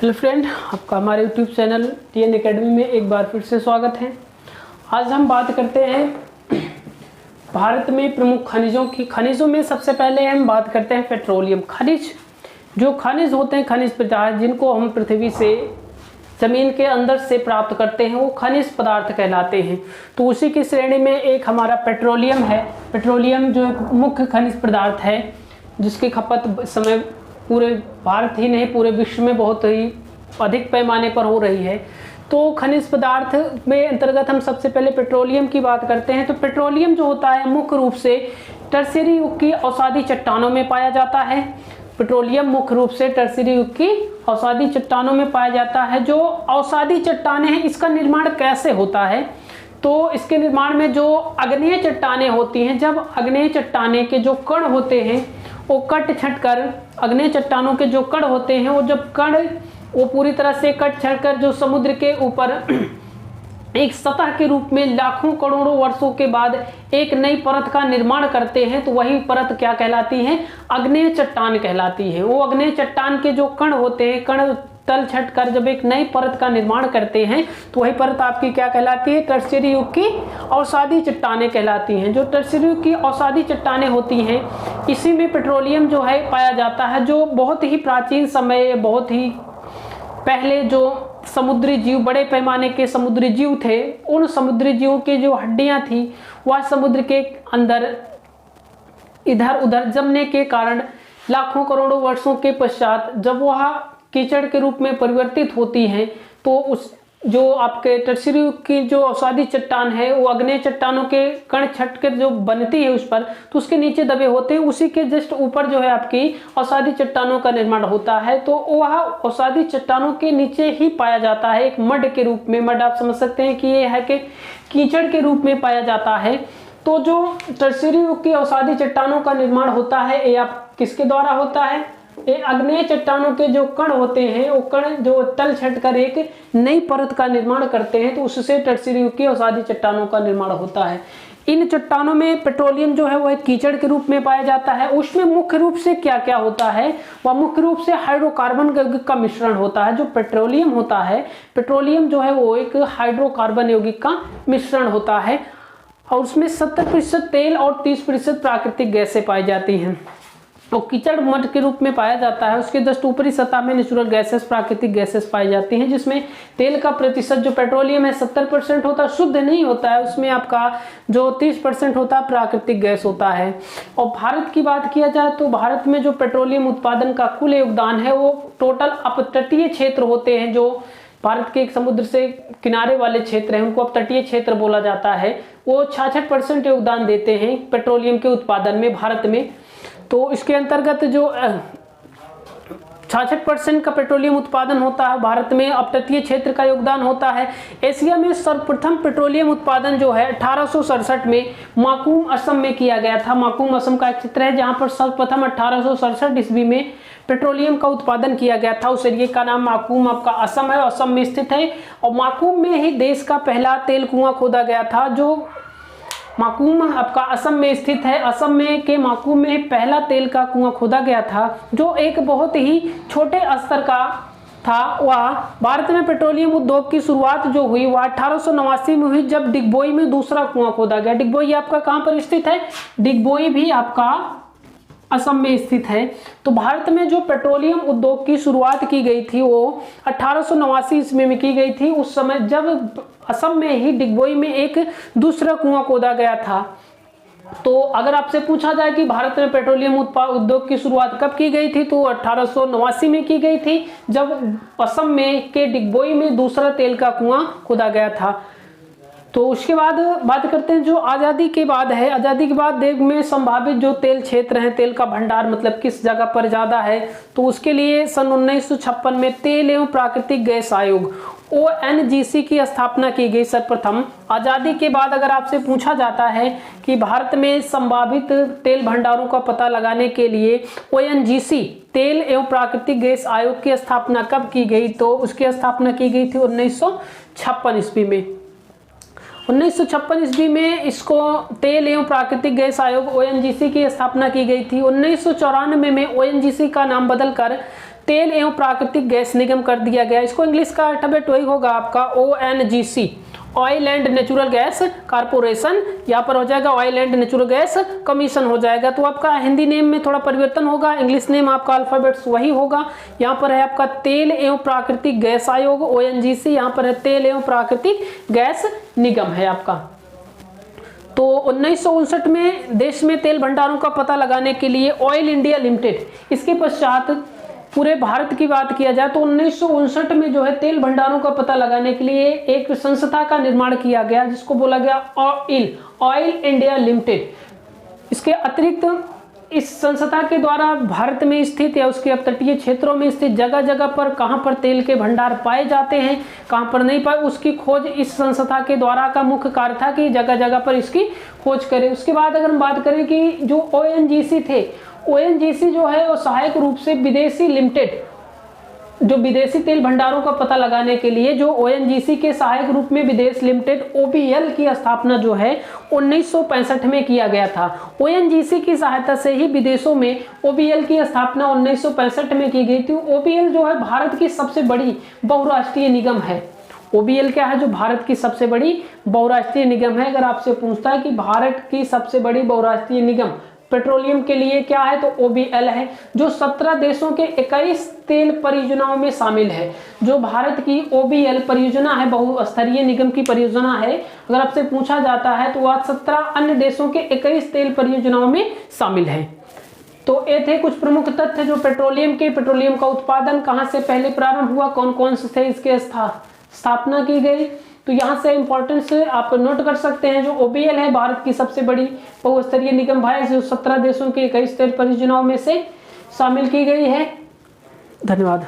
Hello friend, आपका हमारे YouTube channel TN academy में एक बार फिर से स्वागत है। आज हम बात करते हैं भारत में प्रमुख खनिजों की। खनिजों में सबसे पहले हम बात करते हैं पेट्रोलियम खनिज। जो खनिज होते हैं, खनिज पदार्थ जिनको हम पृथ्वी से ज़मीन के अंदर से प्राप्त करते हैं, वो खनिज पदार्थ कहलाते हैं। तो उसी की श्रेणी में एक हमारा पेट्रोलियम है। पेट्रोलियम जो एक मुख्य खनिज पदार्थ है जिसकी खपत इस समय पूरे भारत ही नहीं पूरे विश्व में बहुत ही अधिक पैमाने पर हो रही है। तो खनिज पदार्थ में अंतर्गत हम सबसे पहले पेट्रोलियम की बात करते हैं। तो पेट्रोलियम जो होता है मुख्य रूप से टर्शियरी युग की अवसादी चट्टानों में पाया जाता है। पेट्रोलियम मुख्य रूप से टर्शियरी युग की अवसादी चट्टानों में पाया जाता है। जो अवसादी चट्टानें हैं, इसका निर्माण कैसे होता है? तो इसके निर्माण में जो आग्नेय चट्टानें होती हैं, जब आग्नेय चट्टाने के जो कण होते हैं वो कट छट कर, आग्नेय चट्टानों के जो कण होते हैं वो जब कण वो पूरी तरह से कट छट कर जो समुद्र के ऊपर एक सतह के रूप में लाखों करोड़ों वर्षों के बाद एक नई परत का निर्माण करते हैं, तो वही परत क्या कहलाती है? आग्नेय चट्टान कहलाती है। वो आग्नेय चट्टान के जो कण होते हैं, कण तल छट कर जब एक नई परत का निर्माण करते हैं तो वही परत आपकी क्या कहलाती है? टर्शियरी युग की अवसादी चट्टानें कहलाती हैं। जो टर्शियरी युग की अवसादी चट्टानें होती हैं, इसी में पेट्रोलियम जो है पाया जाता है। जो बहुत ही प्राचीन समय, बहुत ही पहले जो समुद्री जीव, बड़े पैमाने के समुद्री जीव थे, उन समुद्री जीवों की जो हड्डियां थी वह समुद्र के अंदर इधर उधर जमने के कारण लाखों करोड़ों वर्षों के पश्चात जब वह कीचड़ के रूप में परिवर्तित होती हैं, तो उस जो आपके टर्शियरी युग की जो अवसादी चट्टान है वो आग्नेय चट्टानों के कण छट कर जो बनती है उस पर, तो उसके नीचे दबे होते हैं, उसी के जस्ट ऊपर जो है आपकी अवसादी चट्टानों का निर्माण होता है। तो वह अवसादी चट्टानों के नीचे ही पाया जाता है, एक मड के रूप में। मड आप समझ सकते हैं कि ये है कि कीचड़ के रूप में पाया जाता है। तो जो टर्शियरी युग की अवसादी चट्टानों का निर्माण होता है, ये आप किसके द्वारा होता है? ये आग्नेय चट्टानों के जो कण होते हैं, वो कण जो तल छट कर एक नई परत का निर्माण करते हैं, तो उससे टर्शियरी युग की अवसादी चट्टानों का निर्माण होता है। इन चट्टानों में पेट्रोलियम जो है वह एक कीचड़ के रूप में पाया जाता है। उसमें मुख्य रूप से क्या क्या होता है? वह मुख्य रूप से हाइड्रोकार्बन यौगिक का मिश्रण होता है। जो पेट्रोलियम होता है, पेट्रोलियम जो है वो एक हाइड्रोकार्बन यौगिक का मिश्रण होता है और उसमें 70% तेल और 30% प्राकृतिक गैसें पाई जाती हैं। तो कीचड़ मड के रूप में पाया जाता है। उसके जस्ट ऊपरी सतह में नेचुरल गैसेस, प्राकृतिक गैसेस पाई जाती हैं, जिसमें तेल का प्रतिशत जो पेट्रोलियम है 70% होता है, शुद्ध नहीं होता है। उसमें आपका जो 30% होता है प्राकृतिक गैस होता है। और भारत की बात किया जाए तो भारत में जो पेट्रोलियम उत्पादन का कुल योगदान है वो टोटल अपतटीय क्षेत्र होते हैं, जो भारत के एक समुद्र से किनारे वाले क्षेत्र हैं, उनको अपतटीय क्षेत्र बोला जाता है। वो 66% योगदान देते हैं पेट्रोलियम के उत्पादन में भारत में। तो इसके अंतर्गत जो 66% का पेट्रोलियम उत्पादन होता है भारत में, अपतटीय क्षेत्र का योगदान होता है। एशिया में सर्वप्रथम पेट्रोलियम उत्पादन जो है 1867 में माकूम असम में किया गया था। माकूम असम का एक क्षेत्र है जहां पर सर्वप्रथम 1867 ईस्वी में पेट्रोलियम का उत्पादन किया गया था। उस एरिया का नाम माकूम आपका असम है, असम में स्थित है। और माकूम में ही देश का पहला तेल कुआं खोदा गया था, जो माकूम आपका असम में स्थित है। असम में के माकूम में पहला तेल का कुआं खोदा गया था, जो एक बहुत ही छोटे स्तर का था। वह भारत में पेट्रोलियम उद्योग की शुरुआत जो हुई वह 1889 में हुई, जब डिगबोई में दूसरा कुआं खोदा गया। डिगबोई आपका कहाँ पर स्थित है? डिगबोई भी आपका असम में स्थित है। तो भारत में जो पेट्रोलियम उद्योग की शुरुआत की गई थी वो 1889 ईस्वी में की गई थी। उस समय जब असम में ही डिगबोई में एक दूसरा कुआं खोदा गया था। तो अगर आपसे पूछा जाए कि भारत में पेट्रोलियम उद्योग की शुरुआत कब की गई थी, तो 1889 में की गई थी, जब असम में के डिगबोई में दूसरा तेल का कुआं खोदा गया था। तो उसके बाद बात करते हैं जो आज़ादी के बाद है। आज़ादी के बाद देश में संभावित जो तेल क्षेत्र हैं, तेल का भंडार मतलब किस जगह पर ज़्यादा है, तो उसके लिए सन 1956 में तेल एवं प्राकृतिक गैस आयोग ONGC की स्थापना की गई सर्वप्रथम। आज़ादी के बाद अगर आपसे पूछा जाता है कि भारत में संभावित तेल भंडारों का पता लगाने के लिए ONGC तेल एवं प्राकृतिक गैस आयोग की स्थापना कब की गई, तो उसकी स्थापना की गई थी 1956 ईस्वी में। 1956 ईस्वी में इसको तेल एवं प्राकृतिक गैस आयोग ONGC की स्थापना की गई थी। 1994 में ONGC का नाम बदलकर तेल एवं प्राकृतिक गैस निगम कर दिया गया। इसको इंग्लिश का अल्फाबेट वही होगा आपका ONGC, oil and natural gas corporation, यहाँ पर हो जाएगा oil and natural gas commission हो जाएगा। तो आपका हिंदी नेम में थोड़ा परिवर्तन होगा, इंग्लिश नेम आपका अल्फाबेट्स वही होगा। यहाँ पर है आपका तेल एवं प्राकृतिक गैस आयोग ONGC, यहाँ पर है तेल एवं प्राकृतिक गैस निगम है आपका। तो 1959 में देश में तेल भंडारों का पता लगाने के लिए ऑयल इंडिया लिमिटेड, इसके पश्चात पूरे भारत की बात किया जाए तो 1959 में जो है तेल भंडारों का पता लगाने के लिए एक संस्था का निर्माण किया गया जिसको बोला गया ऑयल इंडिया लिमिटेड। इसके अतिरिक्त इस संस्था के द्वारा भारत में स्थित या उसके तटीय क्षेत्रों में स्थित जगह जगह पर कहां पर तेल के भंडार पाए जाते हैं, कहां पर नहीं पाए, उसकी खोज इस संस्था के द्वारा का मुख्य कार्य था कि जगह जगह पर इसकी खोज करें। उसके बाद अगर हम बात करें कि जो ONGC थे, ONGC जो है वो सहायक रूप से विदेशी लिमिटेड, जो विदेशी तेल भंडारों का पता लगाने के लिए जो ONGC के सहायक रूप में विदेश लिमिटेड OBL की स्थापना जो है 1965 में किया गया था। ONGC की सहायता से ही विदेशों में OBL की स्थापना 1965 में की गई थी। OBL जो है भारत की सबसे बड़ी बहुराष्ट्रीय निगम है। OBL क्या है? जो भारत की सबसे बड़ी बहुराष्ट्रीय निगम है। अगर आपसे पूछता है कि भारत की सबसे बड़ी बहुराष्ट्रीय निगम पेट्रोलियम के लिए क्या है, तो OBL है, जो 17 देशों के 21 तेल परियोजनाओं में शामिल है। जो भारत की OBL परियोजना है, बहुस्तरीय निगम की परियोजना है, अगर आपसे पूछा जाता है तो वह 17 अन्य देशों के 21 तेल परियोजनाओं में शामिल है। तो ये थे कुछ प्रमुख तथ्य जो पेट्रोलियम का उत्पादन कहाँ से पहले प्रारंभ हुआ, कौन कौन से इसके स्थापना की गई। तो यहाँ से इंपॉर्टेंस आप नोट कर सकते हैं। जो OBL है भारत की सबसे बड़ी बहुस्तरीय निगम है, जो 17 देशों के 21 तेल परियोजनाओं में से शामिल की गई है। धन्यवाद।